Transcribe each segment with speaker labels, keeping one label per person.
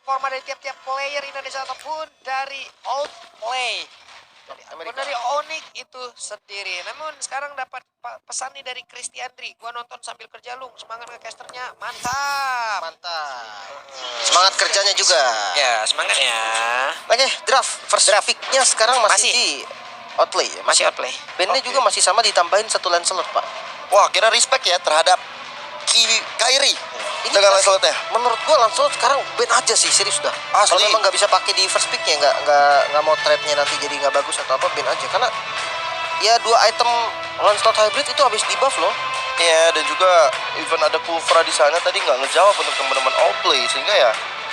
Speaker 1: performa dari tiap-tiap player Indonesia ataupun dari Outplay. Ataupun dari Onyx itu sendiri. Namun sekarang dapat pesan nih dari Kristiandri. Gua nonton sambil kerja Lung. Semangat ngecasternya. Mantap.
Speaker 2: Mantap. Semangat kerjanya juga.
Speaker 1: Ya, semangat ya.
Speaker 2: Oke, first pick-nya sekarang masih di Outplay ya.
Speaker 1: Masih Outplay.
Speaker 2: Bandnya juga masih sama, ditambahin 1 Lancelot, Pak.
Speaker 3: Wah, kira respect ya terhadap Kairi.
Speaker 2: Ini
Speaker 3: dengan Lancelotnya.
Speaker 2: Menurut gua Lancelot sekarang ban aja sih, serius dah.
Speaker 3: Asli.
Speaker 2: Kalau memang nggak bisa pakai di first pick-nya, nggak mau trade-nya nanti jadi nggak bagus atau apa, ban aja. Karena ya 2 item Lancelot hybrid itu habis di buff loh.
Speaker 3: Iya, dan juga even ada Kufra di sana tadi nggak ngejawab untuk teman-teman Outplay, sehingga ya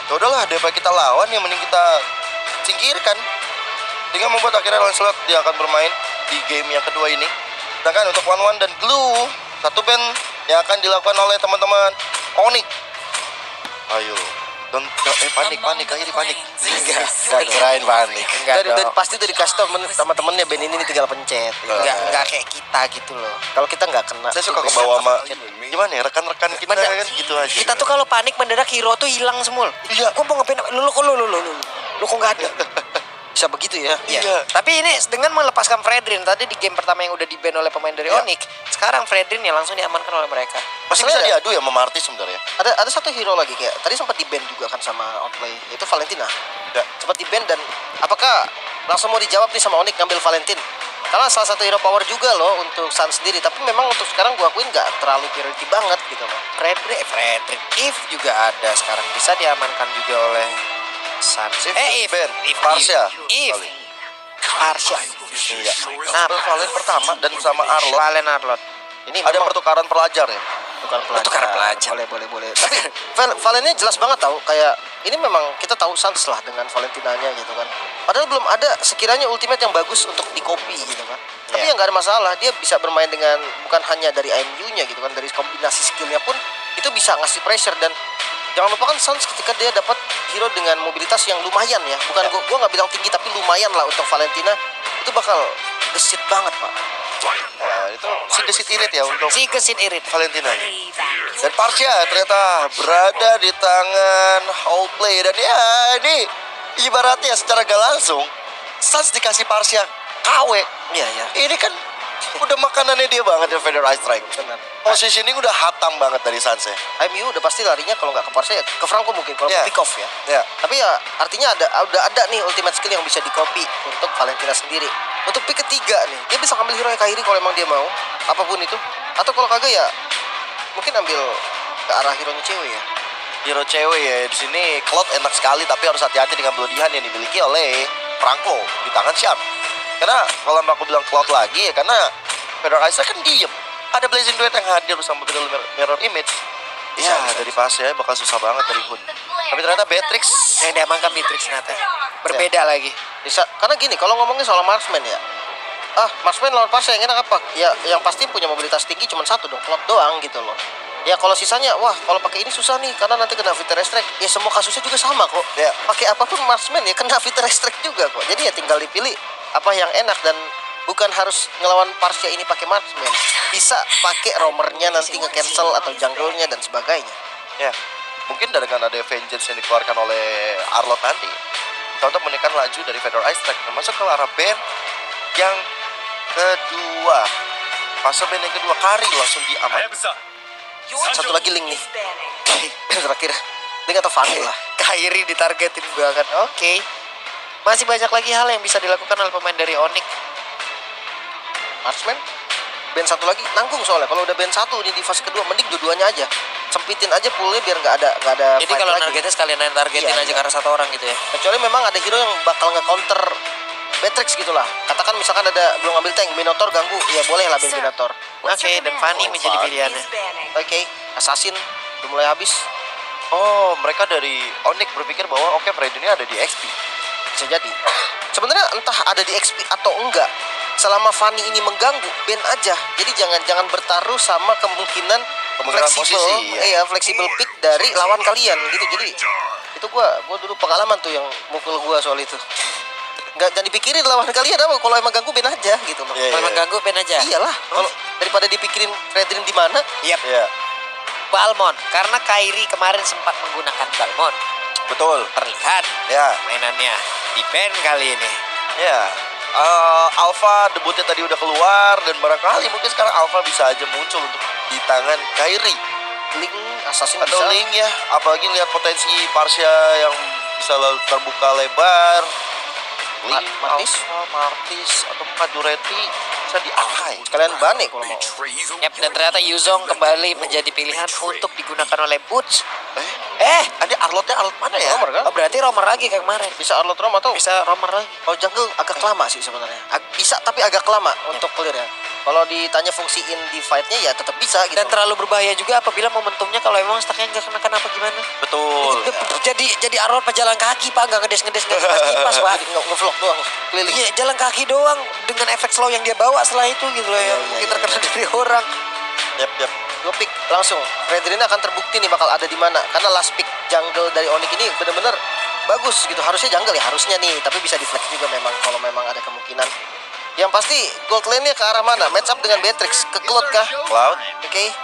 Speaker 3: udahlah, daripada kita lawan yang mending kita singkirkan. Sehingga membuat akhirnya Lancelot dia akan bermain di game yang kedua ini. Sedangkan untuk One dan Glue, satu band yang akan dilakukan oleh teman-teman Onyx. Ayo, panik, Kairi panik.
Speaker 2: Enggak kirain panik. Dan pasti udah dikasih tau teman-temannya, band ini tinggal pencet.
Speaker 1: Enggak kayak kita gitu loh.
Speaker 2: Kalau kita nggak kena.
Speaker 3: Saya suka kebawa sama gimana ya, rekan-rekan kita kan gitu aja.
Speaker 1: Kita tuh kalau panik mendadak hero tuh hilang semua.
Speaker 3: Iya.
Speaker 1: Gua mau ngapain? Lu kok nggak ada?
Speaker 2: Bisa begitu ya.
Speaker 3: Iya.
Speaker 1: Tapi ini dengan melepaskan Fredrin tadi di game pertama yang udah di-ban oleh pemain dari Onyx, sekarang Fredrin ya langsung diamankan oleh mereka.
Speaker 3: Masih bisa diadu ya sama Martis sebenarnya.
Speaker 2: Ada satu hero lagi kayak tadi sempat di-ban juga kan sama Outplay, itu Valentina.
Speaker 3: Ya.
Speaker 2: Sempat di-ban, dan apakah langsung mau dijawab nih sama Onyx ngambil Valentin? Karena salah satu hero power juga loh untuk Sun sendiri, tapi memang untuk sekarang gua akuin nggak terlalu priority banget gitu loh.
Speaker 1: Fredrin If juga ada sekarang, bisa diamankan juga oleh Sun.
Speaker 3: If Parsha.
Speaker 1: Parsha.
Speaker 3: Iya. Nah, Valen pertama dan bersama Arlot.
Speaker 1: Valen Arlot.
Speaker 2: Ini
Speaker 3: Ada
Speaker 2: memang
Speaker 3: pertukaran pelajar ya.
Speaker 1: Pertukaran pelajar.
Speaker 2: Boleh. Tapi Valennya jelas banget tahu, kayak ini memang kita tahu Suns lah dengan Valentinanya gitu kan. Padahal belum ada sekiranya ultimate yang bagus untuk di copy gitu kan. Tapi yang nggak ada masalah, dia bisa bermain dengan bukan hanya dari IMU-nya gitu kan, dari kombinasi skillnya pun itu bisa ngasih pressure. Dan jangan lupakan Suns ketika dia dapat hero dengan mobilitas yang lumayan ya. Bukan gua nggak bilang tinggi, tapi lumayan lah untuk Valentina, itu bakal gesit banget, Pak.
Speaker 3: Nah, itu si gesit irit ya untuk
Speaker 1: Si gesit irit
Speaker 3: Valentina. Dan Parsha ternyata berada di tangan Outplay, dan ya ini ibaratnya secara gak langsung Suns dikasih Parsha KW.
Speaker 2: Iya ya.
Speaker 3: Ini kan udah makanannya dia banget ya, Feather Ice Strike.
Speaker 2: Benar.
Speaker 3: Positioning udah hatam banget dari Suns ya.
Speaker 2: IMU udah pasti larinya kalau nggak ke Parsha ya ke Franco mungkin kalau pick off ya.
Speaker 3: Ya.
Speaker 2: Tapi ya artinya udah ada nih ultimate skill yang bisa di copy untuk Valentina sendiri. Untuk pick ketiga nih, dia bisa ngambil hero Kairi kalau emang dia mau, apapun itu. Atau kalau kagak ya mungkin ambil ke arah hero-nya cewek ya.
Speaker 3: Hero cewek ya di sini. Cloud enak sekali, tapi harus hati-hati dengan Bloodihan yang dimiliki oleh Franco di tangan Sharp. Karena kalau aku bilang Cloud lagi ya karena Feather Ice kan diem. Ada Blazing Duet yang hadir bersama Beryl Mirror Image. Ya dari pas ya bakal susah banget dari Hood. Tapi ternyata Beatrix
Speaker 1: yang diamankan Beatrix ternyata berbeda lagi.
Speaker 2: Bisa, karena gini, kalau ngomongin soal marksman ya, marksman lawan Parsha yang enak apa? Ya yang pasti punya mobilitas tinggi cuma satu dong, Cloud doang gitu loh. Ya kalau sisanya, wah kalau pakai ini susah nih karena nanti kena Feather Strike. Ya semua kasusnya juga sama kok.
Speaker 3: Ya.
Speaker 2: Pakai apapun marksman ya kena Feather Strike juga kok. Jadi ya tinggal dipilih apa yang enak, dan bukan harus ngelawan Parsha ini pakai marksman. Bisa pakai roamernya nanti nge-cancel atau jungle-nya dan sebagainya.
Speaker 3: ya mungkin dengan ada Vengeance yang dikeluarkan oleh Arlot nanti untuk menekan laju dari Feather Ice Strike masuk ke arah band yang kedua. Fase band yang kedua, Kari langsung diamankan.
Speaker 2: Satu lagi Link nih. Terakhir Link atau Fanny lah.
Speaker 1: Kairi ditargetin banget. Oke. Masih banyak lagi hal yang bisa dilakukan oleh pemain dari Onyx.
Speaker 2: Marksman band satu lagi nanggung, soalnya kalau udah band satu di fase kedua mending dua-duanya aja, sempitin aja poolnya biar nggak ada
Speaker 1: Jadi
Speaker 2: fight
Speaker 1: kalau
Speaker 2: lagi.
Speaker 1: targetnya sekalian targetin
Speaker 2: Iya,
Speaker 1: aja
Speaker 2: iya.
Speaker 1: karena satu orang gitu ya.
Speaker 2: Kecuali memang ada hero yang bakal nge-counter Beatrix gitu lah. Katakan misalkan ada belum ngambil tank, Minotaur ganggu, ya boleh lah band Minotaur.
Speaker 1: Oke, dan Fanny menjadi pilihannya.
Speaker 2: Oke, Assassin udah mulai habis.
Speaker 3: Oh, mereka dari Onyx berpikir bahwa oke, Fred ini ada di XP.
Speaker 2: Bisa jadi. Sebenarnya entah ada di XP atau enggak, selama Fanny ini mengganggu, ban aja. Jadi jangan bertaruh sama kemungkinan fleksibel,
Speaker 3: posisi, ya.
Speaker 2: iya fleksibel pick dari lawan kalian gitu. Jadi itu gua dulu pengalaman tuh yang mukul gua soal itu. Jangan dipikirin lawan kalian apa, kalau emang ganggu ban aja gitu loh.
Speaker 3: Iya,
Speaker 1: Kalau emang ganggu Ben aja.
Speaker 2: Iyalah, kalau daripada dipikirin Fredrin di mana.
Speaker 1: Yap.
Speaker 3: Iya.
Speaker 1: Balmond, karena Kairi kemarin sempat menggunakan Balmond.
Speaker 3: Betul.
Speaker 1: Terlihat
Speaker 3: Ya.
Speaker 1: mainannya di band kali ini.
Speaker 3: Ya, Alpha debutnya tadi udah keluar dan barangkali mungkin sekarang Alpha bisa aja muncul untuk di tangan Kairi
Speaker 2: Link Assassin
Speaker 3: atau
Speaker 2: bisa.
Speaker 3: Link ya. Apalagi lihat potensi Parsia yang bisa terbuka lebar. Link,
Speaker 2: Martis.
Speaker 3: Alpha, Martis atau Kadureti bisa diakai.
Speaker 2: Kalian bani kalau mau.
Speaker 1: Yap, dan ternyata Yuzong kembali menjadi pilihan untuk digunakan oleh Butch.
Speaker 3: Ada Arlotnya Arlot mana ya?
Speaker 2: Romer kan?
Speaker 1: Oh berarti romer lagi kayak kemarin.
Speaker 2: Bisa Arlot Rom atau
Speaker 1: Bisa romer lagi.
Speaker 2: kalau jungle agak lama sih sebenarnya. Bisa tapi agak lama untuk clear ya. Kalau ditanya fungsiin di fight-nya ya tetap bisa gitu.
Speaker 1: Dan terlalu berbahaya juga apabila momentumnya kalau emang stacknya nggak kena apa gimana.
Speaker 3: Betul.
Speaker 1: Jadi Arnold pejalan kaki pak, nggak ngedes nggak kipas pak.
Speaker 2: Jadi nge-vlog doang keliling.
Speaker 1: Iya jalan kaki doang dengan efek slow yang dia bawa setelah itu gitu loh yang mungkin terkena dari orang.
Speaker 3: Yap.
Speaker 2: Gue pick langsung. Fredrina akan terbukti nih bakal ada di mana. Karena last pick jungle dari Onyx ini bener-bener bagus gitu. Harusnya jungle ya, harusnya nih. Tapi bisa di flex juga memang kalau memang ada kemungkinan. Yang pasti gold lane-nya ke arah mana? Match up dengan Beatrix. Ke Cloud kah?
Speaker 3: Cloud.
Speaker 2: Oke.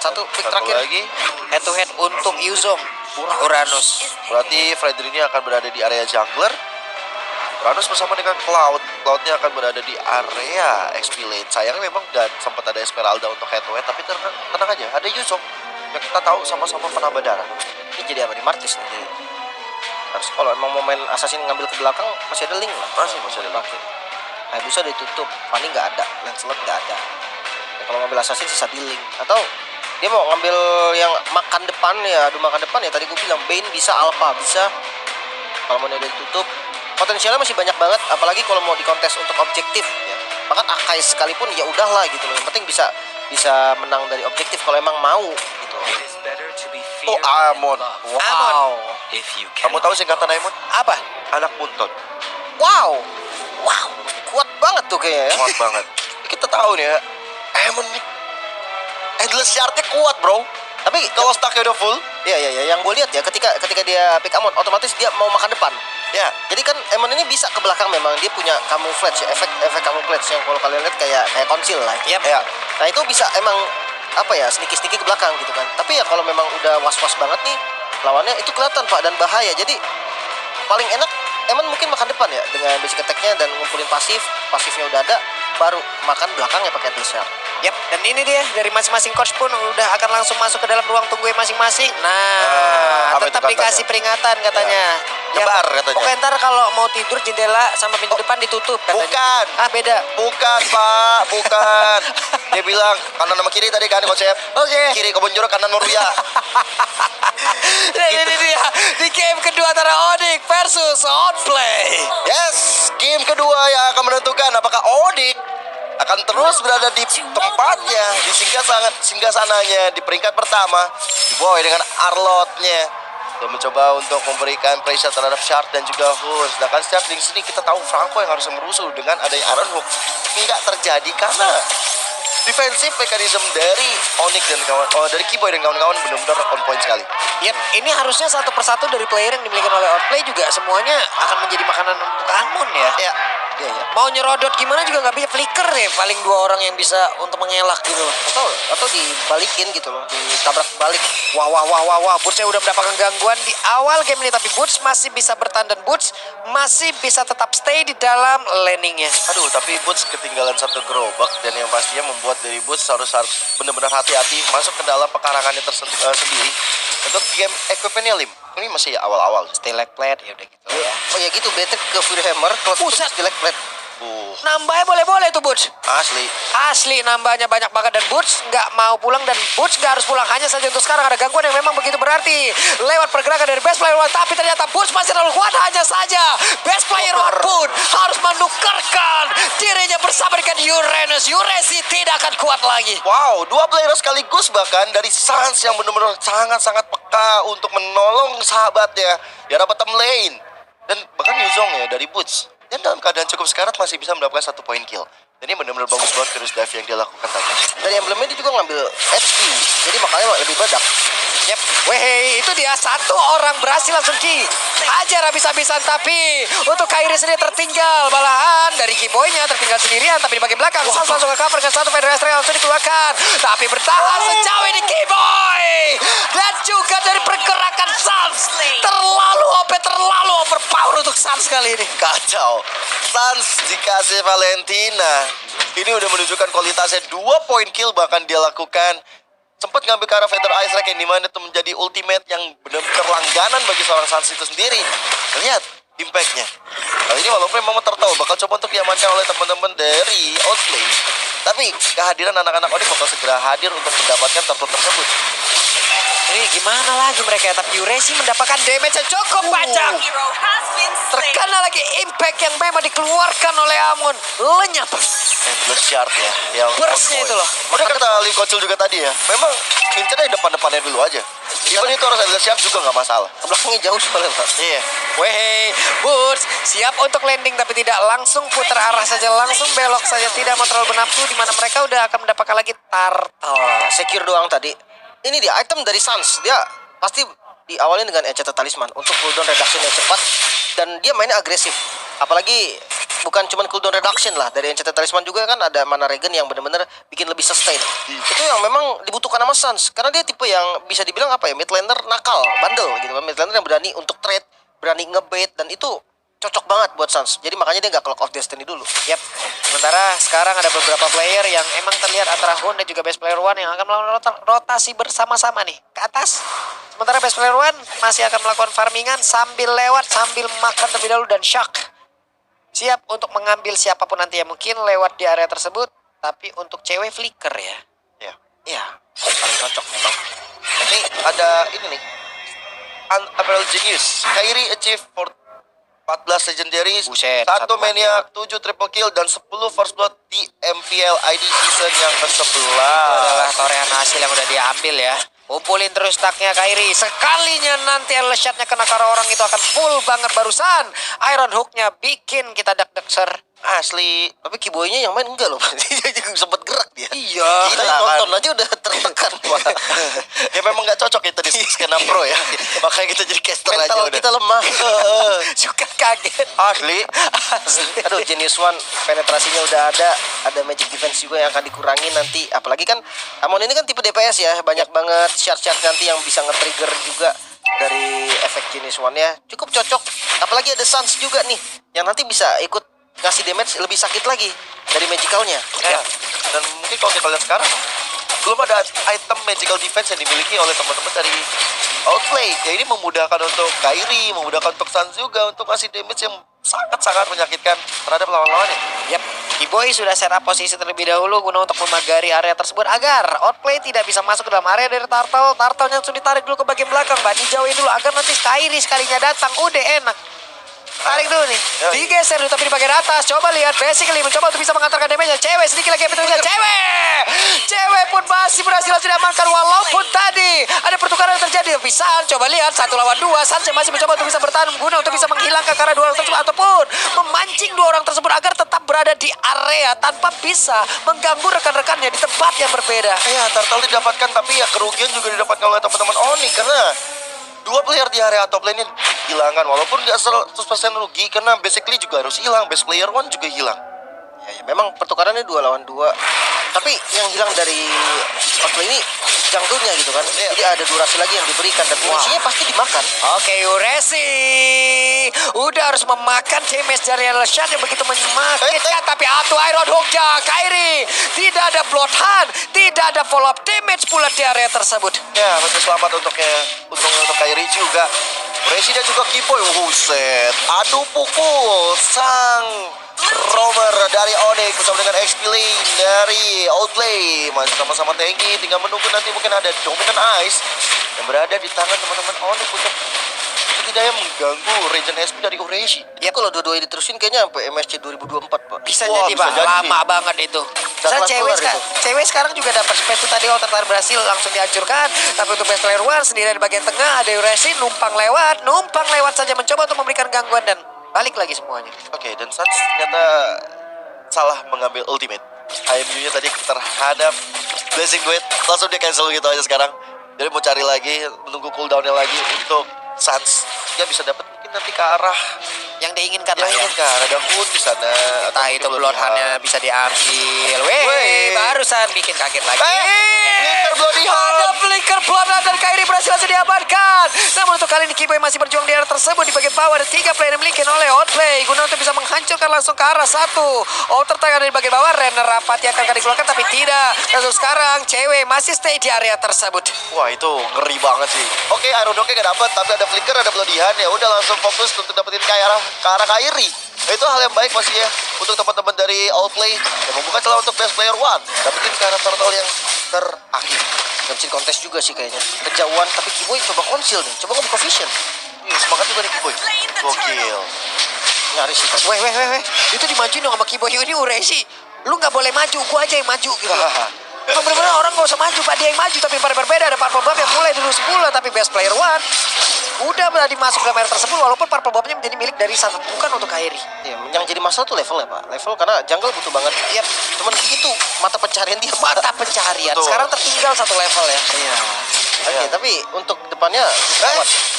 Speaker 2: Satu pick
Speaker 3: Satu
Speaker 2: terakhir.
Speaker 3: lagi.
Speaker 1: Head to head untuk Yuzong Uranus.
Speaker 3: Berarti Fredrini akan berada di area jungler. Uranus bersama dengan Cloud. Cloudnya akan berada di area XP lane. Sayangnya memang dan sempat ada Esmeralda untuk head to head, tapi tenang aja. Ada Yuzong yang kita tahu sama-sama penambah darah.
Speaker 2: Ini jadi apa? Di Martis nih. Harus kalau emang mau main assassin ngambil ke belakang masih ada link lah.
Speaker 3: Masih ada
Speaker 2: dipakai. Hayabusa ditutup. Fanny nggak ada. Lancelot nggak ada. Ya, kalau ngambil assassin sisa di link. Atau dia mau ngambil yang makan depan ya, adu makan depan ya. Tadi gue bilang Bane bisa, Alpha bisa. Kalau mau udah ditutup, potensialnya masih banyak banget. Apalagi kalau mau dikontes untuk objektif ya. Bahkan Akai sekalipun ya udahlah gitu loh. Yang penting bisa menang dari objektif kalau emang mau gitu.
Speaker 3: Oh, Amon.
Speaker 2: Wow.
Speaker 3: Kamu tahu singkatan Amon?
Speaker 1: Apa?
Speaker 3: Anak buntot.
Speaker 2: Wow. Wow. Kuat banget tuh kayaknya ya.
Speaker 3: Kuat banget. Kita tahu nih ya, Amon nih endless shardnya kuat bro.
Speaker 2: Tapi
Speaker 3: Kalau stacknya udah full,
Speaker 2: ya yang gue lihat ya ketika dia pick Amon otomatis dia mau makan depan.
Speaker 3: ya
Speaker 2: Jadi kan Amon ini bisa ke belakang memang dia punya camouflage ya, efek camouflage yang kalau kalian lihat kayak konsil lah.
Speaker 1: Yap.
Speaker 3: ya
Speaker 2: Nah itu bisa emang apa ya sneaky ke belakang gitu kan. Tapi ya kalau memang udah was-was banget nih lawannya itu kelihatan Pak dan bahaya. Jadi paling enak Amon mungkin makan depan ya dengan basic attack-nya dan ngumpulin pasifnya udah ada baru makan belakangnya pakai shard.
Speaker 1: Yap, dan ini dia dari masing-masing coach pun udah akan langsung masuk ke dalam ruang tunggu masing-masing. Nah,
Speaker 3: apa itu
Speaker 1: tetap
Speaker 3: katanya?
Speaker 1: dikasih peringatan katanya.
Speaker 3: Nyebar katanya.
Speaker 1: Pokoknya ntar kalau mau tidur jendela sama pintu depan ditutup. katanya.
Speaker 3: Bukan.
Speaker 1: Ah beda.
Speaker 3: bukan Pak, bukan. Dia bilang kanan sama kiri tadi kan konsep.
Speaker 1: Oke.
Speaker 3: Kiri kebun jeruk, kanan Moruya.
Speaker 1: Dan ini dia di game kedua antara Onyx versus Outplay.
Speaker 3: Yes, game kedua yang akan menentukan apakah Odik akan terus berada di tempatnya, di singgah sananya di peringkat pertama, dibawa dengan Arlotnya dan mencoba untuk memberikan pressure terhadap Shard dan juga Hood. Sedangkan Shard di sini kita tahu Franco yang harus merusuh dengan adanya Iron Hook, tapi nggak terjadi karena defensive mechanism dari Onyx dan dari Keyboy dan kawan-kawan benar-benar on point sekali.
Speaker 1: Yap, ini harusnya satu persatu dari player yang dimiliki oleh Outplay juga semuanya akan menjadi makanan untuk Amon ya.
Speaker 3: Ya,
Speaker 2: Iya.
Speaker 1: Mau nyerodot gimana juga nggak bisa, flicker deh paling dua orang yang bisa untuk mengelak gitu.
Speaker 2: Atau dibalikin gitu loh, ditabrak balik.
Speaker 1: Wah, Boots udah mendapatkan gangguan di awal game ini, tapi Boots masih bisa bertahan dan Boots masih bisa tetap stay di dalam laningnya.
Speaker 3: aduh, tapi Boots ketinggalan satu gerobak dan yang pastinya membuat dari Boots harus benar-benar hati-hati masuk ke dalam pekarangannya sendiri. Untuk game equipmentnya Lim, ini masih awal-awal.
Speaker 1: Stay like plate ya udah gitu ya.
Speaker 2: Oh ya gitu, Betek ke Fury Hammer, kalau
Speaker 1: Buset.
Speaker 2: jelek plate.
Speaker 1: Nambahnya boleh-boleh tuh Boots.
Speaker 3: Asli.
Speaker 1: Nambahnya banyak banget dan Boots nggak mau pulang dan Boots nggak harus pulang. Hanya saja untuk sekarang ada gangguan yang memang begitu berarti lewat pergerakan dari best player one, tapi ternyata Boots masih terlalu kuat. Hanya saja best player one pun harus menukarkan dirinya bersama dengan Uranus. Uresi tidak akan kuat lagi.
Speaker 3: Wow, dua player sekaligus bahkan dari Sans yang benar-benar sangat-sangat peka untuk menolong sahabatnya di arah bottom lane. Dan bahkan Yuzong ya dari Boots. Dan dalam keadaan cukup sekarat masih bisa mendapatkan 1 poin kill. Ini benar-benar bagus banget Curious Dive yang dia lakukan tadi.
Speaker 2: Dari emblemnya dia juga ngambil HP, jadi makanya lebih badak.
Speaker 1: Yep, weh itu dia satu orang berhasil langsung hajar habis-habisan, tapi untuk Kairi sendiri tertinggal, malahan dari Kiboynya tertinggal sendirian, tapi di bagian belakang Sans langsung ke cover dengan satu Federasi langsung dikeluarkan, tapi bertahan sejauh ini Kiboy, dan juga dari pergerakan Sans terlalu OP, terlalu overpower untuk Sans kali ini.
Speaker 3: Kacau. Sans dikasih Valentina. Ini udah menunjukkan kualitasnya, 2 poin kill bahkan dia lakukan. Sempat ngambil ke arah Feather Ice Rack yang dimana itu menjadi ultimate yang benar-benar langganan bagi seorang Sans itu sendiri. Lihat impactnya. Kali ini walaupun memang tertahu bakal coba untuk diamankan oleh teman-teman dari Outplay, tapi kehadiran anak-anak Onyx bakal segera hadir untuk mendapatkan turtle tersebut.
Speaker 1: Ini gimana lagi mereka, tapi Uresi mendapatkan damage yang cukup banyak. Terkena lagi impact yang memang dikeluarkan oleh Amon. Lenyap.
Speaker 3: Endless Shard ya. Yang
Speaker 1: Burstnya itu loh.
Speaker 3: Makanya kata Lim Kocil juga tadi ya. Memang incernya depan-depannya dulu aja. Even itu harus Endless Shard juga nggak masalah.
Speaker 2: Belakangnya jauh soalnya, Pak.
Speaker 3: Iya.
Speaker 1: Weh, Burst siap untuk landing tapi tidak langsung putar arah saja, langsung belok saja, tidak mau terlalu bernafsu, di mana mereka udah akan mendapatkan lagi turtle.
Speaker 2: Secure doang tadi. Ini dia item dari Sans. Dia pasti diawali dengan Enchanted Talisman untuk cooldown reduction yang cepat, dan dia mainnya agresif. Apalagi bukan cuma cooldown reduction lah, dari Enchanted Talisman juga kan ada mana regen yang benar-benar bikin lebih sustain. Itu yang memang dibutuhkan sama Sans, karena dia tipe yang bisa dibilang apa ya, mid laner nakal, bandel gitu kan, mid laner yang berani untuk trade, berani ngebait, dan itu cocok banget buat Sans. Jadi makanya dia nggak Clock of Destiny dulu.
Speaker 1: Yap. Sementara sekarang ada beberapa player yang emang terlihat antara Hun dan juga Best Player One yang akan melakukan rotasi bersama-sama nih ke atas. Sementara Best Player One masih akan melakukan farmingan sambil lewat, sambil makan terlebih dahulu, dan Shark siap untuk mengambil siapapun nanti yang mungkin lewat di area tersebut. Tapi untuk cewek flicker ya.
Speaker 3: Ya.
Speaker 2: Iya, paling cocok memang.
Speaker 3: Ini ada ini nih. Unapparel Genius. Kairi achieve for 14 legendaries,
Speaker 1: Buset,
Speaker 3: 1
Speaker 1: satu
Speaker 3: maniac, 7 triple kill, dan 10 first blood di MPL ID season yang ke-11.
Speaker 1: Itu adalah torehan hasil yang udah diambil ya. Kumpulin terus stacknya Kairi. Sekalinya nanti endless shotnya kena ke orang itu akan full banget barusan. Iron hooknya bikin kita deg-deg ser.
Speaker 3: Asli.
Speaker 2: Tapi Kiboynya yang main enggak loh. Dia juga sempat gerak dia.
Speaker 1: Iya.
Speaker 2: Kita
Speaker 3: Gila,
Speaker 2: nonton aja udah tertekan, Pak.
Speaker 3: Ya memang nggak cocok kita di skena pro ya. Makanya kita jadi caster aja
Speaker 2: Mental
Speaker 3: udah.
Speaker 2: kita lemah.
Speaker 1: Suka kaget.
Speaker 3: Asli.
Speaker 2: Aduh, Genius One penetrasinya udah ada magic defense juga yang akan dikurangi nanti. Apalagi kan Amon ini kan tipe DPS ya, banyak banget shard-shard nanti yang bisa nge-trigger juga dari efek Genius One ya. Cukup cocok. Apalagi ada Sans juga nih yang nanti bisa ikut kasih damage lebih sakit lagi dari magicalnya.
Speaker 3: Ya. Dan mungkin kalau kita lihat sekarang belum ada item magical defense yang dimiliki oleh teman-teman dari Outplay. Ya ini memudahkan untuk Kairi, memudahkan untuk Sans juga untuk kasih damage yang sangat-sangat menyakitkan terhadap lawan-lawannya.
Speaker 1: Yap, Kiboy sudah set up posisi terlebih dahulu guna untuk memagari area tersebut agar Outplay tidak bisa masuk ke dalam area dari Turtle. Turtle-nya sudah ditarik dulu ke bagian belakang, Mbak, dijauhin dulu agar nanti Kairi sekalinya datang, udah enak. Tarik dulu nih, digeser dulu tapi di bagian atas. Coba lihat, basically mencoba untuk bisa mengantarkan damage. Cewek sedikit lagi betulnya, cewek pun masih berhasil diamankan walaupun tadi ada pertukaran yang terjadi. Bisa coba lihat 1 lawan 2, Sans masih mencoba untuk bisa bertahan guna untuk bisa menghilangkan karena 2 orang tersebut ataupun memancing 2 orang tersebut agar tetap berada di area tanpa bisa mengganggu rekan-rekannya di tempat yang berbeda.
Speaker 3: Ya, Turtle didapatkan, tapi ya kerugian juga didapatkan oleh teman-teman Onyx karena 2 player di area top lane-nya hilangkan, walaupun nggak 100% rugi karena basically juga harus hilang, best player one juga hilang.
Speaker 2: Ya, memang pertukarannya 2 lawan 2. Tapi yang hilang dari Outplay ini jungle-nya gitu kan. Jadi ada durasi lagi yang diberikan dan munisinya pasti dimakan.
Speaker 1: Oke, Uresi udah harus memakan damage dari Shot yang begitu menyakitkan, tapi Iron Hook-nya Kairi tidak ada Bloodhound, tidak ada follow up damage pula di area tersebut.
Speaker 3: Ya, masih selamat untuknya, untungnya untuk Kairi juga. Presiden juga Kiboy, set. Adu pukul sang rover dari Onyx bersama dengan XP Lane dari Outplay. Masih sama-sama tanky, tinggal menunggu nanti mungkin ada Dominant Ice yang berada di tangan teman-teman Onyx untuk setidaknya mengganggu regen SP dari Uresi.
Speaker 2: Ya kalau dua-duanya diterusin kayaknya sampai MSC 2024, Pak.
Speaker 1: Bisa
Speaker 3: Wah,
Speaker 1: jadi,
Speaker 3: bisa
Speaker 1: Pak.
Speaker 3: jadi.
Speaker 1: Lama banget itu. Misalnya
Speaker 2: kelas
Speaker 1: cewek,
Speaker 2: keluar itu.
Speaker 1: cewek sekarang juga dapat space tuh tadi Outer berhasil langsung dihancurkan. Tapi untuk Best Player One sendiri di bagian tengah ada Uresi numpang lewat saja mencoba untuk memberikan gangguan dan balik lagi semuanya.
Speaker 3: Oke, dan Sans ternyata salah mengambil ultimate. IMU-nya tadi terhadap Blazing Duet langsung dia cancel gitu aja sekarang. Jadi mau cari lagi, menunggu cooldown-nya lagi untuk Sans. Dia bisa dapat mungkin nanti ke arah
Speaker 1: yang diinginkan
Speaker 3: yang
Speaker 1: lah ya.
Speaker 3: ingin kan. Ada Hood di sana.
Speaker 1: Entah itu Bloodhound-nya bisa diambil.
Speaker 3: Weh.
Speaker 1: Barusan bikin kaget lagi.
Speaker 3: Flicker Bloodhound.
Speaker 1: Ada flicker Bloodhound dan Kairi berhasil langsung diamankan. Namun untuk kali ini Kiboy masih berjuang di area tersebut. Di bagian bawah ada 3 player yang dimiliki oleh Outplay. Guna untuk bisa menghancurkan langsung ke arah 1. Outer Tiger di bagian bawah. Renner Rapati akan dikeluarkan tapi tidak. Dan untuk sekarang cewek masih stay di area tersebut.
Speaker 3: Wah itu ngeri banget sih. Oke, Aerodoknya gak dapet, tapi ada flicker, ada Bloodhound. Ya udah langsung fokus untuk dapetin ke arah Kairi. Nah, itu hal yang baik pastinya untuk teman-teman dari Outplay yang membuka celah untuk best player one. Dapetin ke arah turtle yang terakhir.
Speaker 2: Gak bisa kontes juga sih kayaknya. Kejauhan tapi Kiboy coba konsil nih. Coba ngebuka vision.
Speaker 3: Semangat juga nih Kiboy. Gokil.
Speaker 2: Nyaris sih.
Speaker 1: Weh. Itu dimajuin dong sama Kiboy. Ini Uresi. Lu gak boleh maju, gua aja yang maju gitu. Emang bener-bener orang gak usah maju, Pak. Dia yang maju, tapi pada berbeda. Ada Purple Buff yang mulai dulu 10, tapi best player one udah tadi masuk dalam area tersebut, walaupun Purple Buff-nya menjadi milik dari sana, bukan untuk Kairi.
Speaker 2: Ya, yang jadi masalah tuh level ya Pak. Level karena jungle butuh banget. Iya, cuman itu mata pencarian dia.
Speaker 1: Mata pencarian.
Speaker 3: Betul.
Speaker 1: Sekarang tertinggal 1 level ya.
Speaker 2: Iya. Oke, tapi untuk depannya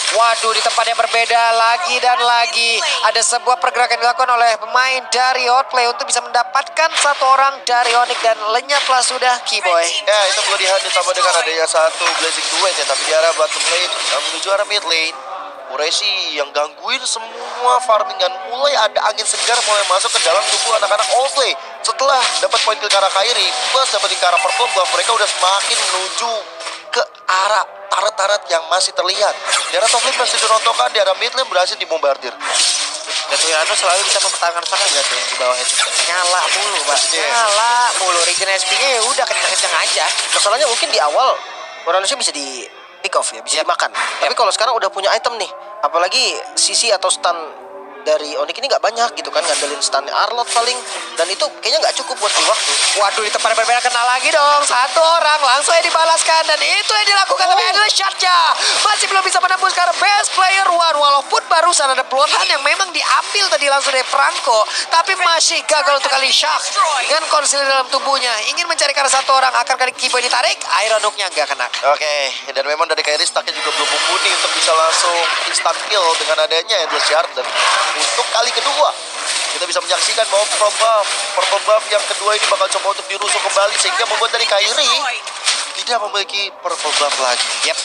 Speaker 1: Waduh, di tempat yang berbeda lagi dan lagi ada sebuah pergerakan yang dilakukan oleh pemain dari Outplay untuk bisa mendapatkan 1 orang dari Onyx dan lenyaplah sudah Kiboy.
Speaker 3: Ya itu Bloodhound ditambah dengan adanya 1 Blazing Duet ya. Tapi di arah bottom lane menuju arah mid lane, Uresi yang gangguin semua farmingan. Mulai ada angin segar mulai masuk ke dalam tubuh anak-anak Outplay. Setelah dapat poin kill ke arah Kairi plus dapat ke arah Purple Buff, mereka udah semakin menuju ke arah taret-taret yang masih terlihat. Di arah top lane masih dirontokkan, di arah mid lane berhasil dibombardir.
Speaker 1: Dan Wirano selalu bisa mempertahankan serangan gitu di bawah itu. Nyala mulu, Pak. Nyala mulu. Regen SP-nya ya udah kenceng-kenceng aja.
Speaker 2: masalahnya mungkin di awal Uranusnya bisa di pick off ya, bisa dimakan. Tapi kalau sekarang udah punya item nih, apalagi CC atau stun dari Onyx ini nggak banyak gitu kan, ngandelin stun Arlot paling, dan itu kayaknya nggak cukup buat di waktu.
Speaker 1: Waduh, di tempat yang berbeda kena lagi dong. 1 orang langsung yang dibalaskan dan itu yang dilakukan tapi adalah shotnya. Masih belum bisa menembus karena best player one. Walaupun barusan ada Bloodhound yang memang diambil tadi langsung dari Franco, tapi masih gagal untuk kali Shark dengan konsil dalam tubuhnya. Ingin mencari karena 1 orang, akan kali Kiboy ditarik, Iron Hook-nya nggak kena.
Speaker 3: Oke, dan memang dari Kairi stacknya juga belum mumpuni untuk bisa langsung instant kill dengan adanya Endless Shard. Dan untuk kali kedua kita bisa menyaksikan bahwa Purple Buff yang kedua ini bakal coba untuk dirusuh kembali, sehingga membuat dari Kairi tidak memiliki Purple Buff lagi.
Speaker 1: Yep.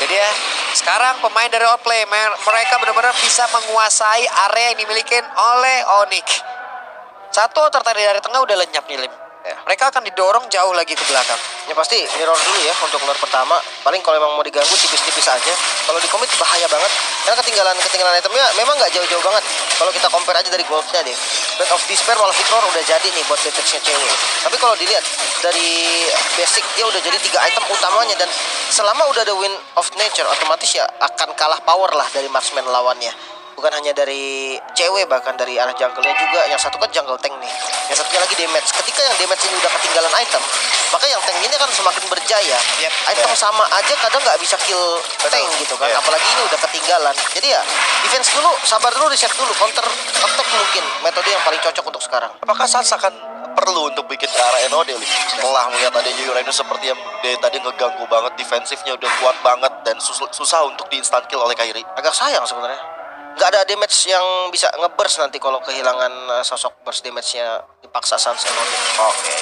Speaker 1: Jadi ya, sekarang pemain dari Outplay mereka benar-benar bisa menguasai area yang dimiliki oleh Onyx. 1 tertarik dari tengah udah lenyap nih Lim. Ya, mereka akan didorong jauh lagi ke belakang.
Speaker 2: Ya pasti mirror dulu ya untuk lure pertama. Paling kalau emang mau diganggu tipis-tipis aja. Kalau di commit bahaya banget. Karena ketinggalan itemnya memang nggak jauh-jauh banget. Kalau kita compare aja dari goldnya deh. Blade of Despair malah Victor udah jadi nih buat damage-nya cewek. Tapi kalau dilihat dari basic dia udah jadi 3 item utamanya, dan selama udah ada Wind of Nature otomatis ya akan kalah power lah dari marksman lawannya. Bukan hanya dari cewek, bahkan dari arah jungle-nya juga. Yang satu kan jungle tank nih, yang satunya lagi damage. Ketika yang damage ini udah ketinggalan item, maka yang tank ini kan semakin berjaya. Item sama aja kadang nggak bisa kill tank gitu kan, apalagi ini udah ketinggalan. Jadi ya defense dulu, sabar dulu, reset dulu, counter attack mungkin metode yang paling cocok untuk sekarang.
Speaker 3: Apakah Sans akan perlu untuk bikin ke arah NOD setelah melihat adanya Uranus seperti yang dia tadi ngeganggu banget, defensifnya udah kuat banget dan susah untuk di instant kill oleh Kairi?
Speaker 2: Agak sayang sebenarnya. Nggak ada damage yang bisa nge-burst nanti kalau kehilangan sosok burst damage-nya dipaksa Sans Enode.
Speaker 1: Oke.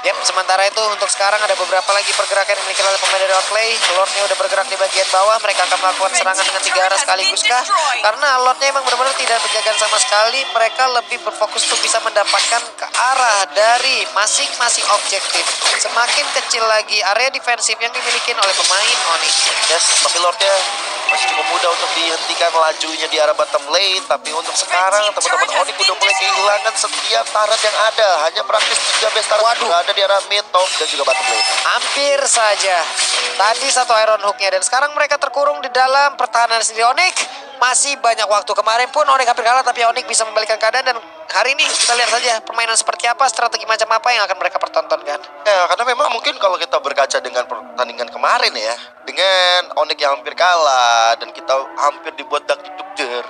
Speaker 1: Yap, sementara itu untuk sekarang ada beberapa lagi pergerakan yang dimiliki oleh pemain dari Outplay. Lordnya udah bergerak di bagian bawah. Mereka akan melakukan serangan dengan 3 arah sekaligus kah? Karena Lordnya emang benar-benar tidak berjagaan sama sekali. Mereka lebih berfokus untuk bisa mendapatkan ke arah dari masing-masing objektif. Semakin kecil lagi area defensif yang dimiliki oleh pemain Onyx.
Speaker 3: Yes, tapi Lordnya masih cukup mudah untuk dihentikan lajunya di arah bottom lane. Tapi untuk sekarang teman-teman Onyx udah mulai kehilangan setiap taret yang ada. Hanya praktis 3 base taret yang ada di arah mid, top, dan juga bottom lane.
Speaker 1: Hampir saja. Tadi 1 Iron Hook-nya dan sekarang mereka terkurung di dalam pertahanan sendiri Onyx. Masih banyak waktu. Kemarin pun Onyx hampir kalah, tapi Onyx bisa membalikkan keadaan. Dan hari ini kita lihat saja permainan seperti apa, strategi macam apa yang akan mereka pertontonkan.
Speaker 3: Ya, karena memang mungkin kalau kita berkaca dengan pertandingan kemarin ya, dengan Onyx yang hampir kalah dan kita hampir dibuat dak-duk-der,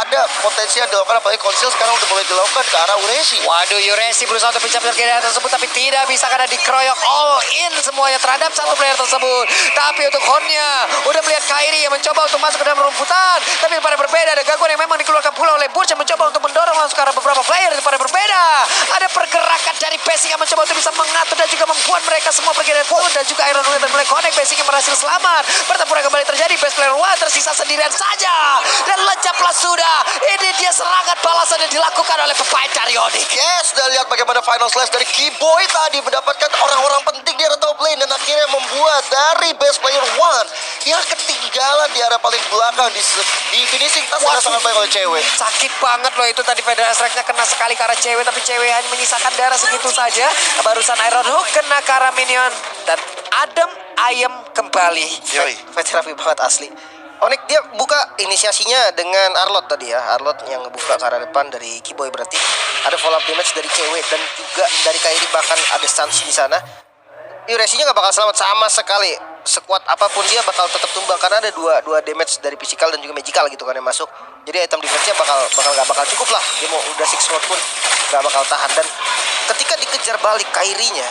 Speaker 3: ada potensi yang dilakukan, apalagi konsil sekarang udah mulai dilakukan ke arah Uresi.
Speaker 1: Waduh, Yuresi berusaha untuk mencapture kiri tersebut, tapi tidak bisa karena dikeroyok all in semuanya terhadap satu player tersebut. Tapi untuk Honnya udah melihat Kairi yang mencoba untuk masuk ke dalam rumputan, tapi pada berbeda ada gangguan yang memang dikeluarkan pula oleh Burch yang mencoba untuk mendorong masuk ke arah beberapa player. Pada berbeda ada pergerakan dari Basic yang mencoba untuk bisa mengatur dan juga membuat mereka semua pergi dari pun, dan juga Iron Hulk dan mulai connect. Basic yang berhasil selamat. Pertempuran kembali terjadi, best player one tersisa sendirian saja dan lenyaplah sudah. Ini dia serangan balasan yang dilakukan oleh pemain dari Onyx.
Speaker 3: Yes, dan lihat bagaimana final slash dari Keyboy tadi mendapatkan orang-orang penting di area top lane dan akhirnya membuat dari best player one yang ketinggalan di area paling belakang di finishing tas sangat baik oleh cewek.
Speaker 1: Sakit banget loh itu tadi, Federal Strike-nya kena sekali ke arah cewek, tapi cewek hanya menyisakan darah segitu saja. Barusan Iron Hook kena ke arah minion dan adem ayem kembali.
Speaker 3: Yoi.
Speaker 2: Fight rapi banget asli. Onyx dia buka inisiasinya dengan Arlot tadi ya. Arlot yang ngebuka ke arah depan dari Keyboy, berarti ada follow up damage dari cewek dan juga dari Kairi, bahkan ada stance di sana. Uresinya nggak bakal selamat sama sekali. Sekuat apapun dia bakal tetap tumbang karena ada dua damage dari physical dan juga magical gitu kan yang masuk. Jadi item defense-nya nggak bakal cukup lah. Dia mau udah 6 sword pun nggak bakal tahan. Dan ketika dikejar balik Kairinya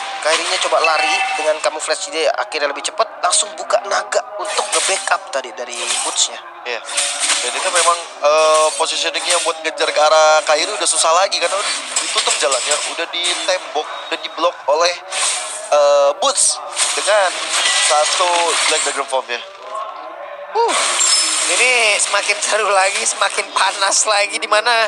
Speaker 2: coba lari dengan camouflage, dia akhirnya lebih cepat langsung buka naga untuk nge-backup tadi dari boots-nya.
Speaker 3: Iya. Dan itu memang positioningnya buat ngejar ke arah Kairi udah susah lagi karena udah ditutup jalannya, udah ditembok dan diblok oleh Boots dengan satu Black Dragon Form-nya.
Speaker 1: Ini semakin seru lagi, semakin panas lagi, di mana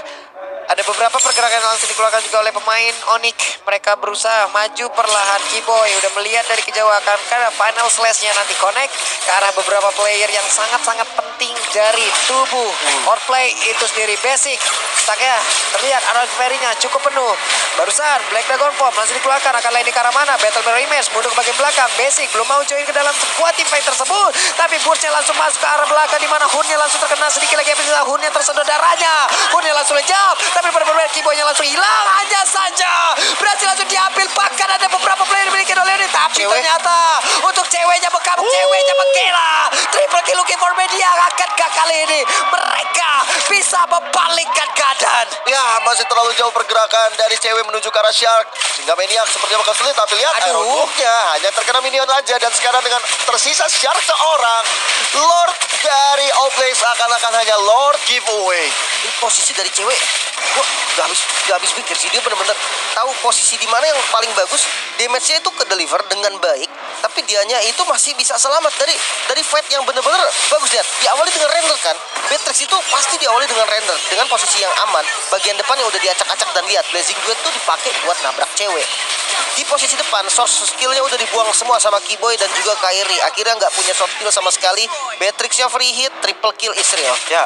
Speaker 1: ada beberapa pergerakan yang langsung dikeluarkan juga oleh pemain Onyx. Mereka berusaha maju perlahan. Keyboy udah melihat dari kejauhan karena final slash-nya nanti connect ke arah beberapa player yang sangat-sangat penting dari tubuh Outplay itu sendiri. Basic stacknya terlihat, arrow ferry-nya cukup penuh. Barusan Black Dragon Form langsung dikeluarkan, akan lain di arah mana? Battle Mirror Image mundur ke bagian belakang. Basic belum mau join ke dalam squad team fight tersebut, tapi Burch-nya langsung masuk ke arah belakang, di mana Hun-nya langsung terkena sedikit lagi. Hun-nya tersedot darahnya, Hun-nya langsung lejap, tapi pada berbeda Keyboy-nya langsung hilang hanya saja. Berhasil langsung diambil, bahkan ada beberapa player yang dimiliki oleh ini, tapi ternyata untuk ceweknya bekam, ceweknya menggila. Triple kill looking for media. Akankah kali ini mereka bisa membalikkan keadaan?
Speaker 3: Ya, masih terlalu jauh pergerakan dari cewek menuju ke arah Shark, sehingga Maniac sepertinya bakal sulit. Tapi lihat Iron Hook-nya hanya terkena minion aja, dan sekarang dengan tersisa Shark seorang, Lord dari Outplay seakan-akan hanya Lord giveaway.
Speaker 2: Ini posisi dari cewek, gua gak habis pikir sih. Dia bener-bener tahu posisi di mana yang paling bagus. Damage-nya itu ke deliver dengan baik, tapi dianya itu masih bisa selamat dari fight yang bener-bener bagus. Lihat, diawali dengan render kan. Beatrix itu pasti diawali dengan render, dengan posisi yang aman. Bagian depannya udah diacak-acak, dan lihat Blazing Duet tuh dipakai buat nabrak cewek. Di posisi depan, source skill-nya udah dibuang semua sama Keyboy dan juga Kairi. Akhirnya nggak punya short kill sama sekali. Beatrix-nya free hit, triple kill Israel.
Speaker 3: Ya,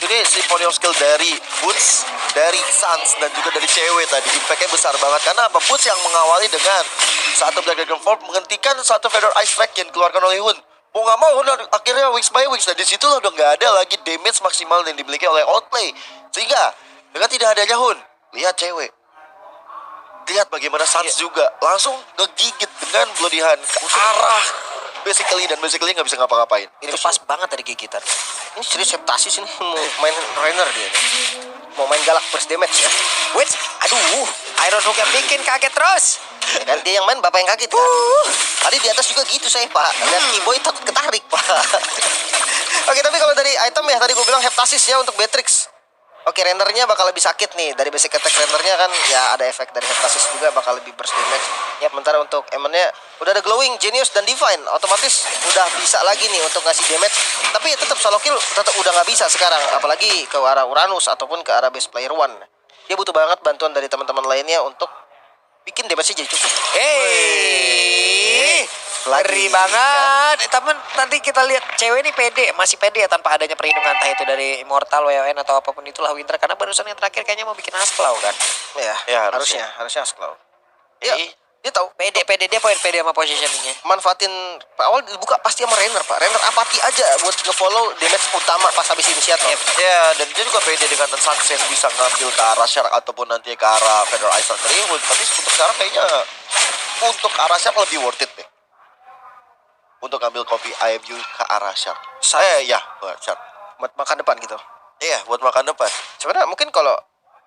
Speaker 3: ini symphony of skill dari Boots, dari Sans, dan juga dari cewek tadi. Impact-nya besar banget. Karena apa? Boots yang mengawali dengan satu Black Dragon Form menghentikan satu Feather Ice Strike yang dikeluarkan oleh Hun. Mau nggak mau, Hun akhirnya wings by wings. Dan disitu udah nggak ada lagi damage maksimal yang dimiliki oleh Outplay. Sehingga dengan tidak adanya Hun, lihat cewek. Lihat bagaimana Sans juga langsung ngegigit dengan Bloody Hand ke arah basically, dan basically nggak bisa ngapa-ngapain.
Speaker 2: Ini pas banget dari gigitan. Ini serius septasis ini, mau main Rainer dia. Mau main galak first damage ya.
Speaker 1: Wait, aduh, Iron Hook yang bikin kaget terus.
Speaker 2: Ya kan dia yang main, bapak yang kaget kan. Tadi di atas juga gitu saya, Pak. Lihat Keyboy takut ketarik, Pak. Oke, tapi kalau dari item ya tadi gue bilang heptasis ya untuk Beatrix. Oke, rendernya bakal lebih sakit nih. Dari basic attack rendernya kan ya ada efek dari heptasis juga, bakal lebih burst damage. Ya, sementara untuk emennya udah ada glowing, genius, dan divine, otomatis udah bisa lagi nih untuk ngasih damage. Tapi tetap solo kill tetap udah nggak bisa sekarang, apalagi ke arah Uranus ataupun ke arah base player one. Dia butuh banget bantuan dari teman-teman lainnya untuk bikin damage-nya jadi cukup.
Speaker 1: Ngeri banget. Tapi nanti kita lihat cewek ini pede, masih pede ya tanpa adanya perlindungan, entah itu dari Immortal, WON, atau apapun itulah Winter. Karena barusan yang terakhir kayaknya mau bikin Haskell kan.
Speaker 2: Ya, harusnya Haskell. Ya, dia tahu
Speaker 1: Pede dia poin pede sama positioningnya.
Speaker 2: manfaatin awal dibuka pasti sama Rainer, Pak. Rainer apati aja buat nge-follow damage utama pas habis initiator.
Speaker 3: Ya, dan dia juga pede dengan Sans yang bisa ngambil ke arah Shark ataupun nanti ke arah Feather Ice Strike dari Hun. Tapi untuk sekarang kayaknya untuk arah Shark lebih worth it deh. Untuk ambil kopi IMU ke arah Shark. Shark.
Speaker 2: Buat makan depan gitu.
Speaker 3: Iya, buat makan depan.
Speaker 2: Sebenarnya mungkin kalau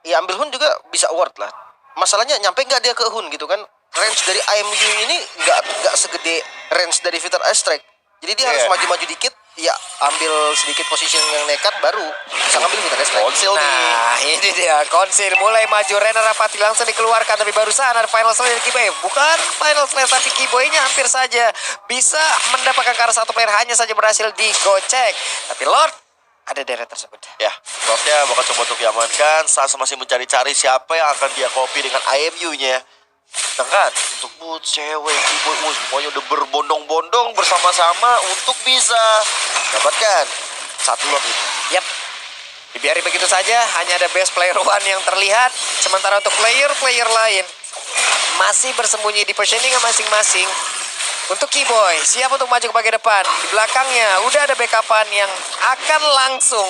Speaker 2: ya ambil Hun juga bisa award lah. Masalahnya nyampe nggak dia ke Hun gitu kan? Range dari IMU ini nggak segede range dari Vital Strike. Jadi dia harus
Speaker 3: Iya.
Speaker 2: maju-maju dikit, ya ambil sedikit position yang nekat baru bisa ngambil Vital Strike.
Speaker 3: Konsil nih.
Speaker 1: Nah, ini dia Konsil mulai maju. Rena Rapati langsung dikeluarkan, tapi barusan ada final slash dari Kiboy. Bukan final slash, tapi Kiboy-nya hampir saja bisa mendapatkan karena satu player hanya saja berhasil digocek. Tapi Lord ada deret tersebut.
Speaker 3: Ya, Lordnya bakal coba untuk diamankan. Sans masih mencari-cari siapa yang akan dia copy dengan IMU-nya. Sedangkan untuk Boots, cewek, Kiboy, semuanya udah berbondong-bondong bersama-sama untuk bisa dapatkan satu lot itu.
Speaker 1: Yap. Dibiarin begitu saja, hanya ada best player one yang terlihat. Sementara untuk player-player lain masih bersembunyi di positioning masing-masing. Untuk Kiboy, siap untuk maju ke bagian depan. Di belakangnya udah ada backupan yang akan langsung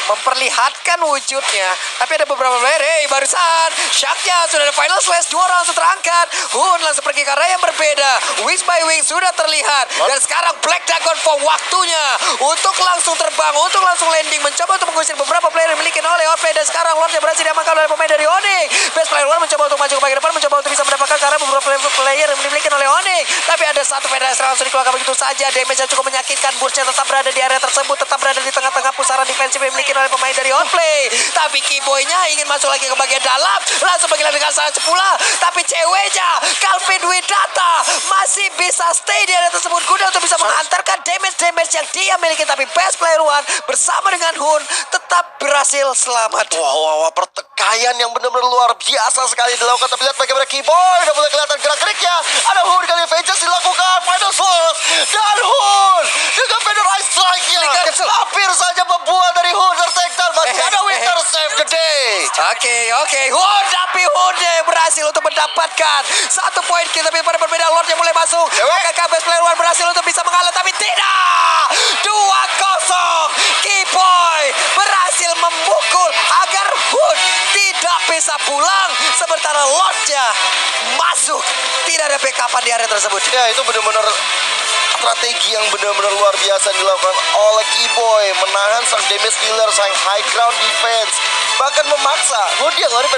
Speaker 1: memperlihatkan wujudnya. Tapi ada beberapa player, barusan Shaknya sudah ada final slash, 2 orang langsung terangkat. Hun langsung pergi ke arah yang berbeda. Wings by Wings sudah terlihat. Dan sekarang Black Dragon for waktunya untuk langsung terbang, untuk langsung landing, mencoba untuk mengusir beberapa player yang dimiliki oleh Outplay. Dan sekarang Lordnya berhasil diamankan oleh pemain dari Onyx. Best player one mencoba untuk maju ke bagian depan, mencoba untuk bisa mendapatkan karena beberapa player yang dimiliki oleh Onyx. Tapi ada satu federasi langsung dikeluarkan begitu saja. Damage yang cukup menyakitkan. Burst-nya tetap berada di area tersebut, tetap berada di tengah-tengah pusaran defensif yang dimiliki oleh pemain dari Outplay. Tapi Kiboy-nya ingin masuk lagi ke bagian dalam, langsung panggilan dengan sangat cepula. Tapi ceweknya Calvin Widata masih bisa stay di area tersebut guna untuk bisa menghantarkan damage yang dia miliki. Tapi best player one bersama dengan Hun tetap berhasil selamat.
Speaker 3: Wah, pertikaian yang benar-benar luar biasa sekali dilakukan. Tapi lihat bagaimana Kiboy udah mulai kelihatan gerak-geriknya. Ada Hun kali Vengeance dilakukan. Final Slash dan Hun dengan Federalized Strike-nya hampir saja membuat dari Hun tertektar. Masih ada Winter Save gede.
Speaker 1: Oke, Hun, tapi Hun berhasil untuk mendapatkan 1 poin kill. Tapi pada berbeda, Lord yang mulai masuk. Akankah best player one berhasil untuk bisa mengalah? Tapi tidak. 2-0. Kiboy berhasil memukul agar Hun tidak bisa pulang. Sementara Lordnya masuk. Tidak ada backupan di area tersebut.
Speaker 3: Ya, itu benar-benar strategi yang benar-benar luar biasa dilakukan oleh Kiboy, menahan sang damage dealer, sang high ground defense, bahkan memaksa dia ngeluarin